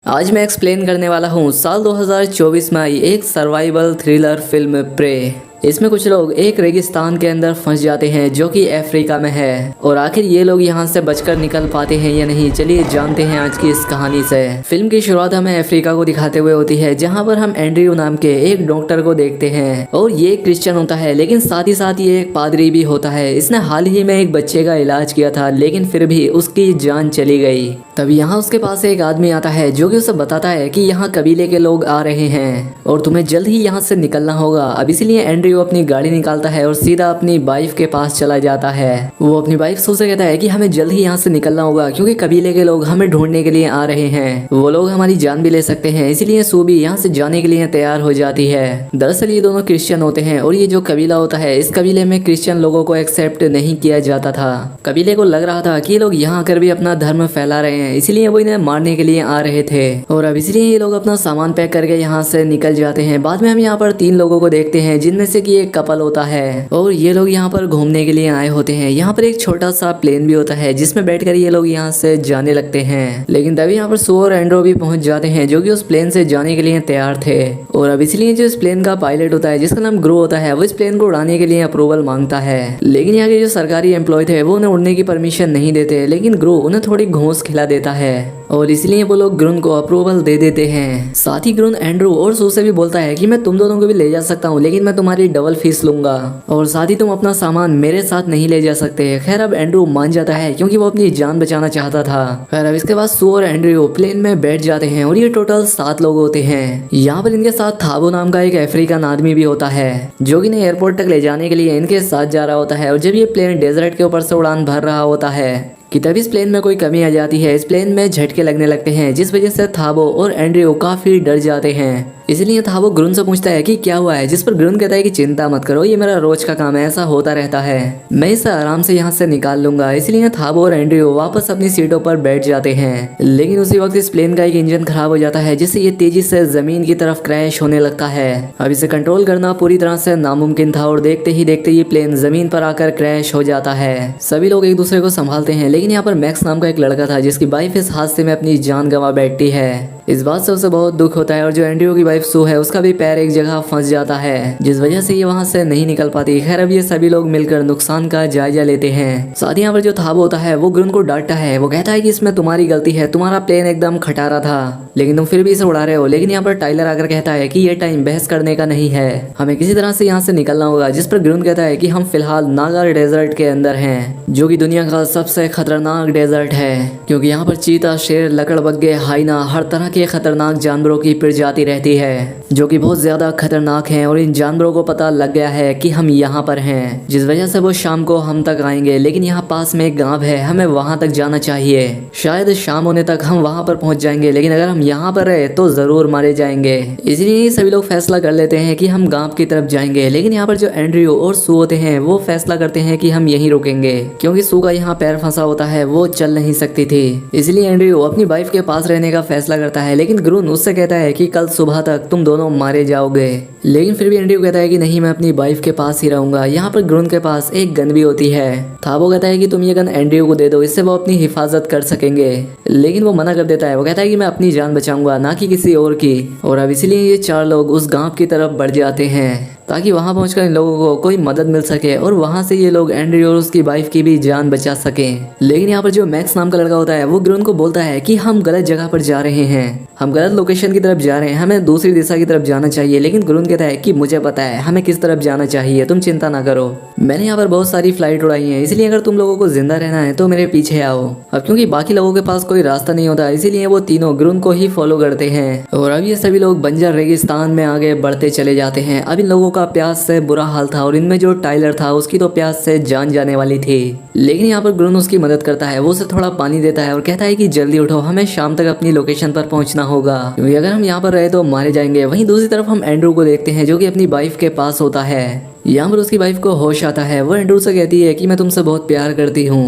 आज मैं एक्सप्लेन करने वाला हूँ साल 2024 में आई एक सर्वाइवल थ्रिलर फिल्म प्रे। इसमें कुछ लोग एक रेगिस्तान के अंदर फंस जाते हैं जो कि अफ्रीका में है और आखिर ये लोग यहाँ से बचकर निकल पाते हैं या नहीं, चलिए जानते हैं आज की इस कहानी से। फिल्म की शुरुआत हमें अफ्रीका को दिखाते हुए होती है जहाँ पर हम एंड्रयू नाम के एक डॉक्टर को देखते हैं और ये एक क्रिश्चियन होता है, लेकिन साथ ही साथ ये एक पादरी भी होता है। इसने हाल ही में एक बच्चे का इलाज किया था लेकिन फिर भी उसकी जान चली गई। तब यहाँ उसके पास एक आदमी आता है जो कि उसे बताता है कि यहाँ कबीले के लोग आ रहे हैं और तुम्हें जल्द ही यहाँ से निकलना होगा। अब इसीलिए एंड्रयू अपनी गाड़ी निकालता है और सीधा अपनी वाइफ के पास चला जाता है। वो अपनी वाइफ से कहता है कि हमें जल्द ही यहाँ से निकलना होगा क्योंकि कबीले के लोग हमें ढूंढने के लिए आ रहे हैं, वो लोग हमारी जान भी ले सकते हैं। इसीलिए सू भी यहाँ से जाने के लिए तैयार हो जाती है। दरअसल ये दोनों क्रिश्चियन होते हैं और ये जो कबीला होता है इस कबीले में क्रिश्चियन लोगों को एक्सेप्ट नहीं किया जाता था। कबीले को लग रहा था कि ये लोग यहाँ आकर भी अपना धर्म फैला रहे हैं, इसीलिए वो इन्हें मारने के लिए आ रहे थे और अब इसलिए ये लोग अपना सामान पैक करके यहाँ से निकल जाते हैं। बाद में हम यहाँ पर 3 लोगों को देखते हैं जिनमें से कि एक कपल होता है और ये लोग यहाँ पर घूमने के लिए आए होते हैं। यहाँ पर एक छोटा सा प्लेन भी होता है जिसमें बैठकर ये लोग यहाँ से जाने लगते हैं, लेकिन तभी यहाँ पर सू और एंड्रो भी पहुंच जाते हैं जो कि उस प्लेन से जाने के लिए तैयार थे। और अब इसलिए जो इस प्लेन का पायलट होता है जिसका नाम ग्रो होता है वो इस प्लेन को उड़ाने के लिए अप्रूवल मांगता है, लेकिन यहाँ के जो सरकारी एम्प्लॉय थे वो उन्हें उड़ने की परमिशन नहीं देते, लेकिन ग्रो उन्हें थोड़ी घूस खिला देता है और इसलिए वो लोग ग्रुन को अप्रूवल दे देते हैं। साथ ही ग्रुन एंड्रू और सू से भी बोलता है कि मैं तुम दोनों को भी ले जा सकता हूँ लेकिन मैं तुम्हारी डबल फीस लूंगा और साथ ही तुम अपना सामान मेरे साथ नहीं ले जा सकते। खैर अब एंड्रू मान जाता है क्योंकि वो अपनी जान बचाना चाहता था। खैर अब इसके बाद सू और एंड्रू प्लेन में बैठ जाते हैं और ये टोटल 7 लोग होते हैं। यहाँ पर इनके साथ थाबो नाम का एक अफ्रीकन आदमी भी होता है जो कि इन्हें एयरपोर्ट तक ले जाने के लिए इनके साथ जा रहा होता है। और जब ये प्लेन डेजर्ट के ऊपर से उड़ान भर रहा होता है कि तभी इस प्लेन में कोई कमी आ जाती है। इस प्लेन में झटके लगने लगते हैं जिस वजह से थाबो और एंड्रयू काफी डर जाते हैं। इसलिए थाबो ग्रुन से पूछता है कि क्या हुआ है, जिस पर ग्रुन कहता है कि चिंता मत करो, ये मेरा रोज का काम है, ऐसा होता रहता है, मैं इसे आराम से यहाँ से निकाल लूंगा। इसलिए थाबो और एंड्रयू वापस अपनी सीटों पर बैठ जाते हैं, लेकिन उसी वक्त इस प्लेन का एक इंजन खराब हो जाता है जिससे ये तेजी से जमीन की तरफ क्रैश होने लगता है। अब इसे कंट्रोल करना पूरी तरह से नामुमकिन था और देखते ही देखते ये प्लेन जमीन पर आकर क्रैश हो जाता है। सभी लोग एक दूसरे को संभालते हैं, लेकिन यहाँ पर मैक्स नाम का एक लड़का था जिसकी वाइफ इस हादसे में अपनी जान गंवा बैठती है। इस बात से उसे बहुत दुख होता है और जो एंड्रयू की वाइफ सू है उसका भी पैर एक जगह फंस जाता है जिस वजह से ये वहां से नहीं निकल पाती। खैर अब ये सभी लोग मिलकर नुकसान का जायजा लेते हैं। साथ ही यहाँ पर जो थाबो होता है वो ग्रुन को डांटता है। वो कहता है कि इसमें तुम्हारी गलती है, तुम्हारा प्लेन एकदम खटारा था लेकिन तुम फिर भी इसे उड़ा रहे हो। लेकिन यहाँ पर टाइलर आकर कहता है कि ये टाइम बहस करने का नहीं है, हमें किसी तरह से यहाँ से निकलना होगा। जिस पर ग्रुन कहता है कि हम फिलहाल नागा डेजर्ट के अंदर हैं जो कि दुनिया का सबसे खतरनाक डेजर्ट है क्योंकि यहाँ पर चीता, शेर, लकड़बग्गे, हाइना, हर तरह के खतरनाक जानवरों की प्रजाति रहती है जो कि बहुत ज्यादा खतरनाक हैं और इन जानवरों को पता लग गया है कि हम यहाँ पर हैं, जिस वजह से वो शाम को हम तक आएंगे। लेकिन यहाँ पास में एक गांव है, हमें वहां तक जाना चाहिए, शायद शाम होने तक हम वहां पर पहुंच जाएंगे, लेकिन अगर हम यहाँ पर रहे तो जरूर मारे जाएंगे। इसलिए सभी लोग फैसला कर लेते हैं कि हम गांव की तरफ जाएंगे। लेकिन यहाँ पर जो एंड्रयू और सू होते हैं वो फैसला करते हैं कि हम यहीं रुकेंगे क्योंकि सू का यहाँ पैर फंसा होता है, वो चल नहीं सकती थी। इसलिए एंड्रयू अपनी वाइफ के पास रहने का फैसला करता है, लेकिन ग्रुन उससे कहता है कि कल सुबह तक तुम दोनों मारे जाओगे। लेकिन फिर भी एंड्रयू कहता है कि नहीं, मैं अपनी वाइफ के पास ही रहूंगा। यहाँ पर ग्रुन के पास एक गन भी होती है। थाबो कहता है कि तुम ये गन एंड्रयू को दे दो, इससे वो अपनी हिफाजत कर सकेंगे, लेकिन वो मना कर देता है। वो कहता है कि मैं अपनी जान बचाऊंगा, ना कि किसी और की। और अब इसलिए ये 4 लोग उस गांव की तरफ बढ़ जाते हैं ताकि वहां पहुंचकर इन लोगों को कोई मदद मिल सके और वहां से ये लोग एंड्रयू और उसकी वाइफ की भी जान बचा सकें। लेकिन यहाँ पर जो मैक्स नाम का लड़का होता है वो ग्रुन को बोलता है कि हम गलत जगह पर जा रहे हैं, हम गलत लोकेशन की तरफ जा रहे हैं, हमें दूसरी दिशा की तरफ जाना चाहिए। लेकिन ग्रुन कहता है कि मुझे पता है हमें किस तरफ जाना चाहिए, तुम चिंता ना करो, मैंने यहाँ पर बहुत सारी फ्लाइट उड़ाई है, इसलिए अगर तुम लोगों को जिंदा रहना है तो मेरे पीछे आओ। अब क्योंकि बाकी लोगों के पास कोई रास्ता नहीं होता इसीलिए वो तीनों ग्रुन को ही फॉलो करते हैं और अब ये सभी लोग बंजर रेगिस्तान में आगे बढ़ते चले जाते हैं। अब इन लोगों का प्यास से बुरा हाल था और इनमें जो टाइलर था उसकी तो प्यास से जान जाने वाली थी। लेकिन यहाँ पर ग्रुन उसकी मदद करता है, वो उसे थोड़ा पानी देता है और कहता है कि जल्दी उठो, हमें शाम तक अपनी लोकेशन पर पहुंचना होगा क्योंकि अगर हम यहाँ पर रहे तो मारे जाएंगे। वहीं दूसरी तरफ हम एंड्रू को देखते हैं जो कि अपनी वाइफ के पास होता है। यहाँ पर उसकी वाइफ को होश आता है, वो एंड्रू से कहती है कि मैं तुमसे बहुत प्यार करती हूँ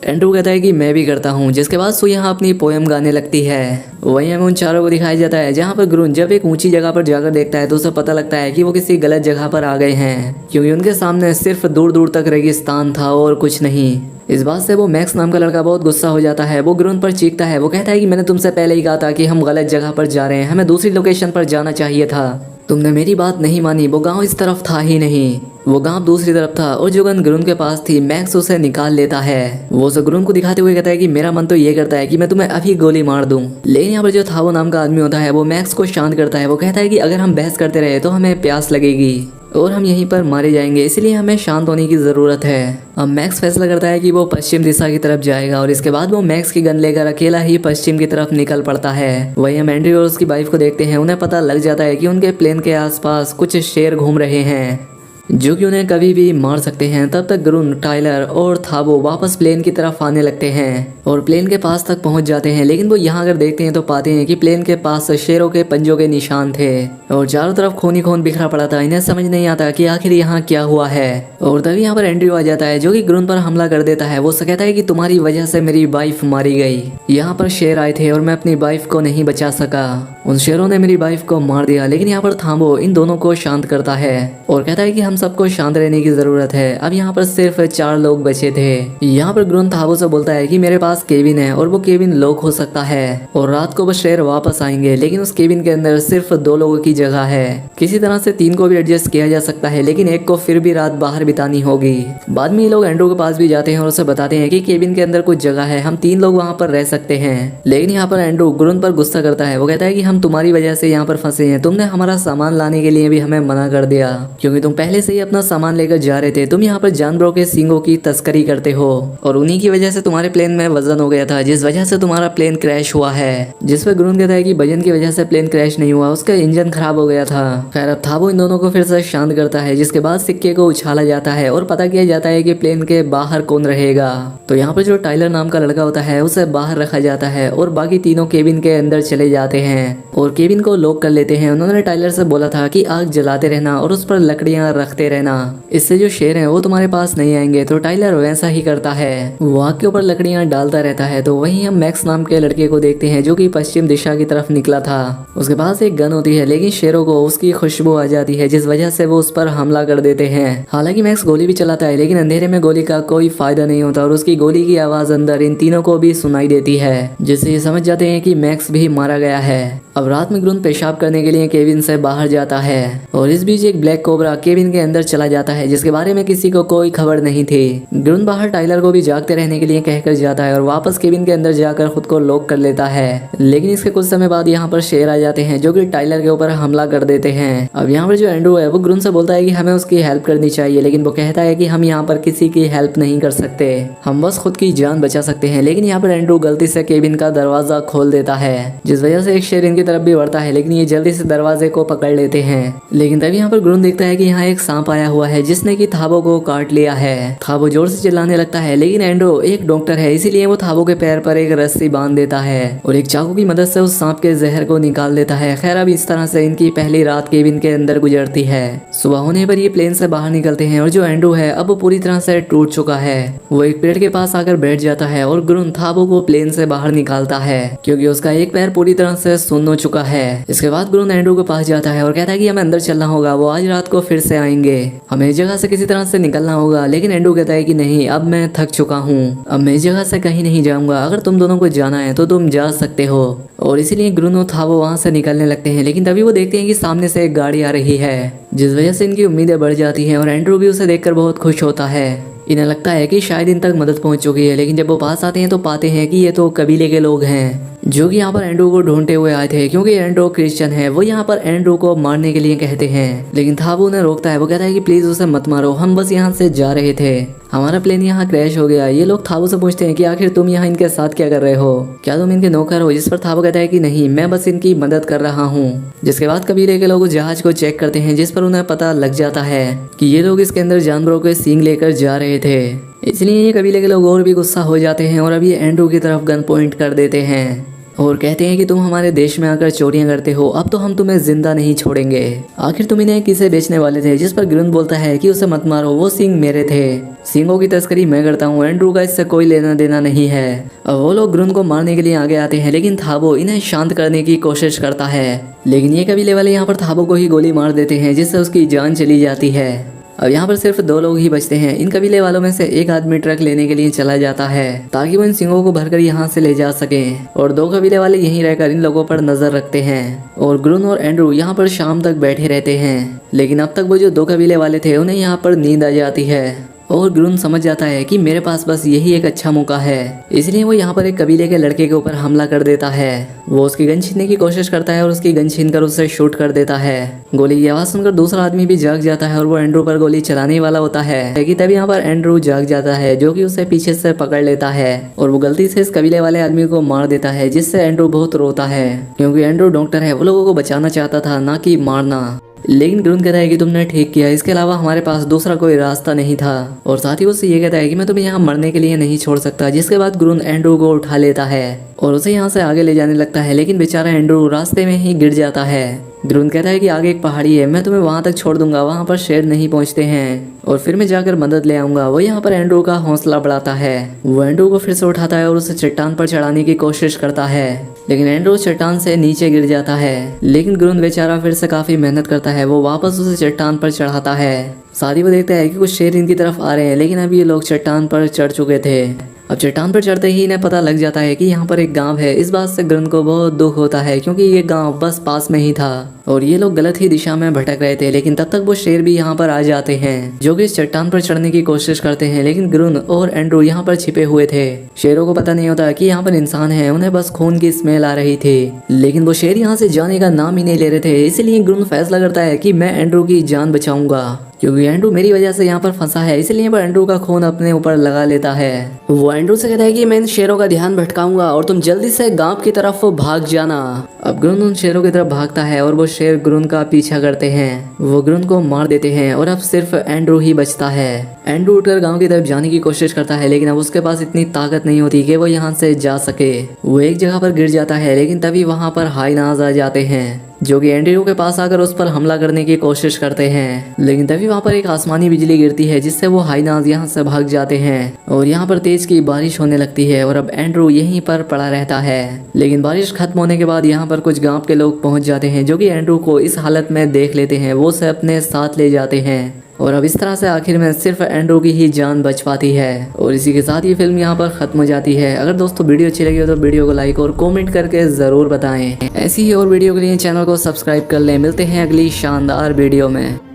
एंड्रू कहता है कि मैं भी करता हूँ, जिसके बाद सू यहाँ अपनी पोएम गाने लगती है। वहीं हमें उन चारों को दिखाया जाता है जहाँ पर ग्रुन जब एक ऊंची जगह पर जाकर देखता है तो उसे पता लगता है कि वो किसी गलत जगह पर आ गए हैं, क्योंकि उनके सामने सिर्फ दूर दूर तक रेगिस्तान था और कुछ नहीं। इस बात से वो मैक्स नाम का लड़का बहुत गुस्सा हो जाता है। वो ग्रुन पर चीखता है। वो कहता है कि मैंने तुमसे पहले ही कहा था कि हम गलत जगह पर जा रहे हैं, हमें दूसरी लोकेशन पर जाना चाहिए था, तुमने मेरी बात नहीं मानी। वो गांव इस तरफ था ही नहीं, वो गांव दूसरी तरफ था और जो गन ग्रुन के पास थी मैक्स उसे निकाल लेता है। वो उसे ग्रुन को दिखाते हुए कहता है कि मेरा मन तो ये करता है कि मैं तुम्हें अभी गोली मार दूं। लेकिन यहाँ पर जो थावो नाम का आदमी होता है वो मैक्स को शांत करता है। वो कहता है कि अगर हम बहस करते रहे तो हमें प्यास लगेगी और हम यहीं पर मारे जाएंगे, इसलिए हमें शांत होने की ज़रूरत है। अब मैक्स फैसला करता है कि वो पश्चिम दिशा की तरफ जाएगा और इसके बाद वो मैक्स की गन लेकर अकेला ही पश्चिम की तरफ निकल पड़ता है। वहीं हम एंड्रयू और उसकी वाइफ को देखते हैं। उन्हें पता लग जाता है कि उनके प्लेन के आसपास कुछ शेर घूम रहे हैं जो कि उन्हें कभी भी मार सकते हैं। तब तक ग्रुन, टाइलर और थाबो वापस प्लेन की तरफ आने लगते हैं और प्लेन के पास तक पहुंच जाते हैं। लेकिन वो यहाँ अगर देखते हैं तो पाते हैं कि प्लेन के पास शेरों के पंजों के निशान थे और चारों तरफ खून ही खून बिखरा पड़ा था। इन्हें समझ नहीं आता कि आखिर यहाँ क्या हुआ है। और तभी यहाँ पर एंड्रयू आ जाता है जो कि ग्रुन पर हमला कर देता है। वो कहता है कि तुम्हारी वजह से मेरी वाइफ मारी गई, यहाँ पर शेर आए थे और मैं अपनी वाइफ को नहीं बचा सका, उन शेरों ने मेरी वाइफ को मार दिया। लेकिन यहाँ पर थांबो इन दोनों को शांत करता है और कहता है कि हम सबको शांत रहने की जरूरत है। अब यहाँ पर सिर्फ 4 लोग बचे थे। यहाँ पर ग्रुन थांबो से बोलता है कि मेरे पास केबिन है और वो केबिन लॉक हो सकता है और रात को वो शेर वापस आएंगे, लेकिन उस केबिन के अंदर सिर्फ 2 लोगों की जगह है। किसी तरह से 3 को भी एडजस्ट किया जा सकता है, लेकिन एक को फिर भी रात बाहर बितानी होगी। बाद में ये लोग एंड्रू के पास भी जाते हैं और उसे बताते हैं कि केबिन के अंदर कुछ जगह है, हम 3 लोग वहाँ पर रह सकते हैं। लेकिन यहाँ पर एंड्रू ग्रुन पर गुस्सा करता है। वो कहता है कि हम तुम्हारी वजह से यहाँ पर फंसे हैं, तुमने हमारा सामान लाने के लिए भी हमें मना कर दिया, क्योंकि तुम पहले से ही अपना सामान लेकर जा रहे थे। तुम यहाँ पर जानवरों के सींगों की तस्करी करते हो और उन्हीं की वजह से तुम्हारे प्लेन में वजन हो गया था, जिस वजह से तुम्हारा प्लेन क्रैश हुआ है। जिस पर ग्रुन कहता है कि वजन की वजह से प्लेन क्रैश नहीं हुआ, उसका इंजन खराब हो गया था। खैर अब थाबो इन दोनों को फिर से शांत करता है, जिसके बाद सिक्के को उछाला जाता है और पता किया जाता है कि प्लेन के बाहर कौन रहेगा। तो यहाँ पर जो टाइलर नाम का लड़का होता है उसे बाहर रखा जाता है और बाकी तीनों केबिन के अंदर चले जाते हैं और केबिन को लॉक कर लेते हैं। उन्होंने टाइलर से बोला था कि आग जलाते रहना और उस पर लकड़ियां रखते रहना, इससे जो शेर हैं वो तुम्हारे पास नहीं आएंगे। तो टाइलर वैसा ही करता है, वो आग के ऊपर लकड़ियां डालता रहता है। तो वहीं हम मैक्स नाम के लड़के को देखते हैं जो कि पश्चिम दिशा की तरफ निकला था। उसके पास एक गन होती है, लेकिन शेरों को उसकी खुशबू आ जाती है, जिस वजह से वो उस पर हमला कर देते हैं। हालांकि मैक्स गोली भी चलाता है, लेकिन अंधेरे में गोली का कोई फायदा नहीं होता और उसकी गोली की आवाज अंदर इन तीनों को भी सुनाई देती है, जिससे ये समझ जाते हैं कि मैक्स भी मारा गया है। अब रात में ग्रुन पेशाब करने के लिए केबिन से बाहर जाता है और इस बीच एक ब्लैक कोबरा केबिन के अंदर चला जाता है, जिसके बारे में किसी को कोई खबर नहीं थी। ग्रुन बाहर टाइलर को भी जागते रहने के लिए कहकर जाता है और वापस केबिन के अंदर जाकर खुद को लॉक कर लेता है। लेकिन इसके कुछ समय बाद यहाँ पर शेर आ जाते हैं जो कि टाइलर के ऊपर हमला कर देते हैं। अब यहाँ पर जो एंड्रू है वो ग्रुन से बोलता है कि हमें उसकी हेल्प करनी चाहिए, लेकिन वो कहता है कि हम यहाँ पर किसी की हेल्प नहीं कर सकते, हम बस खुद की जान बचा सकते हैं। लेकिन यहाँ पर एंड्रू गलती से केबिन का दरवाजा खोल देता है, जिस वजह से एक शेर इनकी तरफ भी बढ़ता है, लेकिन ये जल्दी से दरवाजे को पकड़ लेते हैं। लेकिन तभी यहाँ पर ग्रुन देखता है कि यहाँ एक सांप आया हुआ है जिसने कि थाबो को काट लिया है। थाबो जोर से चिल्लाने लगता है, लेकिन एंड्रो एक डॉक्टर है, इसीलिए वो थाबो के पैर पर एक रस्सी बांध देता है और एक चाकू की मदद से उस सांप के जहर को निकाल देता है। खैर अब इस तरह से इनकी पहली रात केबिन के अंदर गुजरती है। सुबह होने पर ये प्लेन से बाहर निकलते हैं और जो एंड्रू है अब वो पूरी तरह से टूट चुका है। वो एक पेड़ के पास आकर बैठ जाता है और ग्रुन थाबो को प्लेन से बाहर निकालता है, क्योंकि उसका एक पैर पूरी तरह से सुन्न हो चुका है। इसके बाद ग्रुन एंड्रू के पास जाता है और कहता है कि हमें अंदर चलना होगा, वो आज रात को फिर से आएंगे, हमें इस जगह से किसी तरह से निकलना होगा। लेकिन एंड्रू कहता है कि नहीं, अब मैं थक चुका हूँ, अब मैं इस जगह से कहीं नहीं जाऊंगा, अगर तुम दोनों को जाना है तो तुम जा सकते हो। और इसीलिए ग्रुन और थाबो वहाँ से निकलने लगते हैं। लेकिन तभी वो देखते हैं कि सामने से एक गाड़ी आ रही है, जिस वजह से इनकी उम्मीदें बढ़ जाती हैं और एंड्रू भी उसे देखकर बहुत खुश होता है। इन्हें लगता है कि शायद इन तक मदद पहुंच चुकी है, लेकिन जब वो पास आते हैं तो पाते हैं कि ये तो कबीले के लोग हैं जो कि यहाँ पर एंड्रू को ढूंढते हुए आए थे, क्योंकि एंड्रू क्रिश्चियन है। वो यहाँ पर एंड्रू को मारने के लिए कहते हैं, लेकिन थाबो उन्हें रोकता है। वो कहता है कि प्लीज उसे मत मारो, हम बस यहाँ से जा रहे थे, हमारा प्लेन यहाँ क्रैश हो गया। ये लोग थाबो से पूछते हैं कि आखिर तुम यहाँ इनके साथ क्या कर रहे हो, क्या तुम इनके नौकर हो? जिस पर थाबो कहता है कि नहीं, मैं बस इनकी मदद कर रहा हूँ। जिसके बाद कबीले के लोग उस जहाज को चेक करते हैं, जिस पर उन्हें पता लग जाता है कि ये लोग इसके अंदर जानवरों के सींग लेकर जा रहे थे। इसलिए ये कबीले के लोग और भी गुस्सा हो जाते हैं और अब ये एंड्रू की तरफ गन पॉइंट कर देते हैं और कहते हैं कि तुम हमारे देश में आकर चोरियां करते हो, अब तो हम तुम्हें जिंदा नहीं छोड़ेंगे। आखिर तुम इन्हें किसे बेचने वाले थे? जिस पर ग्रुन बोलता है कि उसे मत मारो, वो सिंह मेरे थे, सिंगों की तस्करी मैं करता हूँ, एंड्रू का इससे कोई लेना देना नहीं है। अब वो लोग ग्रुन को मारने के लिए आगे आते हैं, लेकिन थाबो इन्हें शांत करने की कोशिश करता है, लेकिन ये कबीले वाले यहाँ पर थाबो को ही गोली मार देते हैं, जिससे उसकी जान चली जाती है। अब यहाँ पर सिर्फ 2 लोग ही बचते हैं। इन कबीले वालों में से एक आदमी ट्रक लेने के लिए चला जाता है ताकि वो इन सिंगों को भरकर यहाँ से ले जा सके, और 2 कबीले वाले यहीं रहकर इन लोगों पर नजर रखते हैं। और ग्रुन और एंड्रू यहाँ पर शाम तक बैठे रहते हैं, लेकिन अब तक वो जो 2 कबीले वाले थे उन्हें यहाँ पर नींद आ जाती है, और ग्रुन समझ जाता है कि मेरे पास बस यही एक अच्छा मौका है, इसलिए वो यहाँ पर एक कबीले के लड़के के ऊपर हमला कर देता है। वो उसकी गन छीनने की कोशिश करता है और उसकी गन छीनकर उसे शूट कर देता है। गोली की आवाज सुनकर दूसरा आदमी भी जाग जाता है और वो एंड्रू पर गोली चलाने वाला होता है, लेकिन तभी यहाँ पर एंड्रू जाग जाता है, जो कि उसे पीछे से पकड़ लेता है और वो गलती से इस कबीले वाले आदमी को मार देता है, जिससे एंड्रू बहुत रोता है, क्योंकि एंड्रू डॉक्टर है, वो लोगों को बचाना चाहता था, ना कि मारना। लेकिन ग्रुन कहता है कि तुमने ठीक किया, इसके अलावा हमारे पास दूसरा कोई रास्ता नहीं था, और साथ ही उससे ये कहता है कि मैं तुम्हें यहाँ मरने के लिए नहीं छोड़ सकता। जिसके बाद ग्रुन एंड्रू को उठा लेता है और उसे यहाँ से आगे ले जाने लगता है, लेकिन बेचारा एंड्रू रास्ते में ही गिर जाता है। ग्रुन कहता है कि आगे एक पहाड़ी है, मैं तुम्हें वहां तक छोड़ दूंगा, वहां पर शेर नहीं पहुंचते हैं, और फिर मैं जाकर मदद ले आऊंगा। वो यहाँ पर एंड्रू का हौसला बढ़ाता है, वो एंड्रू को फिर से उठाता है और उसे चट्टान पर चढ़ाने की कोशिश करता है, लेकिन एंड्रू चट्टान से नीचे गिर जाता है। लेकिन ग्रुन बेचारा फिर से काफी मेहनत करता है, वो वापस उसे चट्टान पर चढ़ाता है। साथ ही वो देखता है कि कुछ शेर इनकी तरफ आ रहे हैं, लेकिन अभी ये लोग चट्टान पर चढ़ चुके थे। अब चट्टान पर चढ़ते ही इन्हें पता लग जाता है कि यहाँ पर एक गांव है। इस बात से ग्रुन को बहुत दुख होता है, क्योंकि ये गांव बस पास में ही था और ये लोग गलत ही दिशा में भटक रहे थे। लेकिन तब तक वो शेर भी यहाँ पर आ जाते हैं, जो कि इस चट्टान पर चढ़ने की कोशिश करते हैं, लेकिन ग्रुन और एंड्रू यहाँ पर छिपे हुए थे। शेरों को पता नहीं होता कि यहाँ पर इंसान है, उन्हें बस खून की स्मेल आ रही थी, लेकिन वो शेर यहाँ से जाने का नाम ही नहीं ले रहे थे। इसलिए ग्रुन फैसला करता है कि मैं एंड्रू की जान बचाऊंगा, क्योंकि एंड्रू मेरी वजह से यहाँ पर फंसा है, इसलिए वो एंड्रू का खून अपने ऊपर लगा लेता है। वो एंड्रू से कहता है कि मैं इन शेरों का ध्यान भटकाऊंगा और तुम जल्दी से गांव की तरफ भाग जाना। अब ग्रुन उन शेरों की तरफ भागता है और वो शेर ग्रुन का पीछा करते हैं, वो ग्रुन को मार देते हैं और अब सिर्फ एंड्रू ही बचता है। एंड्रू उठकर गांव की तरफ जाने की कोशिश करता है, लेकिन अब उसके पास इतनी ताकत नहीं होती कि वो यहाँ से जा सके। वो एक जगह पर गिर जाता है, लेकिन तभी वहाँ पर हाइनाज आ जाते हैं, जो कि एंड्रू के पास आकर उस पर हमला करने की कोशिश करते हैं। लेकिन तभी वहाँ पर एक आसमानी बिजली गिरती है, जिससे वो हाइनाज यहाँ से भाग जाते हैं और यहाँ पर तेज की बारिश होने लगती है और अब एंड्रू यहीं पर पड़ा रहता है। लेकिन बारिश खत्म होने के बाद यहाँ पर कुछ गांव के लोग पहुँच जाते हैं, जो कि एंड्रू को इस हालत में देख लेते हैं। वो उसे अपने साथ ले जाते हैं और अब इस तरह से आखिर में सिर्फ एंड्रू की ही जान बच पाती है। और इसी के साथ ये फिल्म यहाँ पर खत्म हो जाती है। अगर दोस्तों वीडियो अच्छी लगी हो तो वीडियो को लाइक और कमेंट करके ज़रूर बताएं। ऐसी ही और वीडियो के लिए चैनल को सब्सक्राइब कर लें। मिलते हैं अगली शानदार वीडियो में।